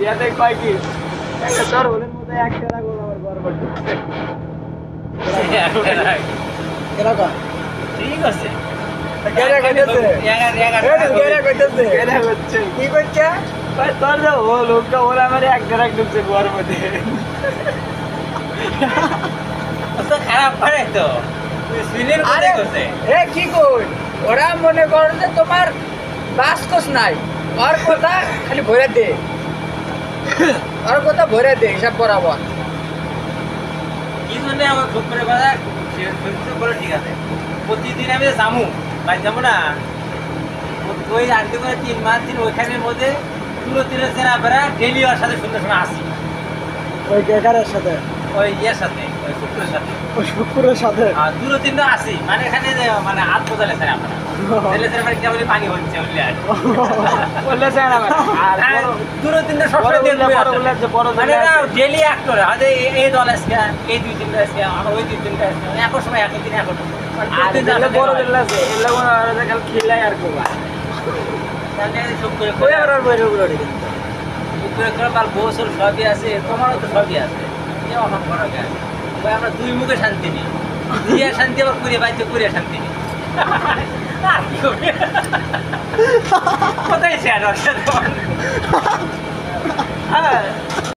বিয়াতে কয় কি একটা তোর হলের মধ্যে এক টাকা গোল আমার ঘর বসে এরকম ঠিক আছে কেরা কইতেছে কেরা কইতেছে কেনা হচ্ছে কি কইছে ভাই তোর যে ও লোকটা ওরা আমার এক টাকা ঢুকছে ঘর মধ্যে তো খারাপ পারে তো সিনের আরে কথা কইছে এ কি কই ওরা মনে করেন যে তোমার বাসকস নাই ওর কথা খালি ভরে দে ওর কথা ভরে দে হিসাব বরাবর কি জন্য আমার খুব করে কথা সে বলে ঠিক আছে প্রতিদিন আমি যামু ভাই যাবো না ওই আনতে করে 3 মাস দিন ওইখানের মধ্যে পুরো 3 জেলা বেড়া ডেলি ওর সাথে সুন্দর সময় আসি ওই কেকারের সাথে ওই ইয়ের সাথে ওই শুক্রের সাথে ওই শুক্রের সাথে আর দূর তিন আসি মানে এখানে যে মানে হাত বোঝালে স্যার আমরা তাহলে স্যার মানে কেমন পানি হচ্ছে বললে আর বললে স্যার আমার আর দূর তিন সবসময় দেখবে বড় মানে না ডেলি অ্যাক্টর আদে এই দল আসছে এই 2-3টা আসছে আমার ওই 2-3টা আসছে মানে একই সময় একই দিন একই আর দিলে বড় দিলে আছে এলা কোন আর কাল খেলাই আর কোবা তাহলে সব করে কই আর বইরে বড় দিকে উপরে করে তার বউসর সবই আছে তোমারও তো সবই আছে কেউ আমার বড় গাছ ভাই আমরা দুই মুখে শান্তি নেই দিয়ে শান্তি আবার করে বাইতে করে শান্তি নেই আর কি করবে কোথায় শেয়ার হচ্ছে হ্যাঁ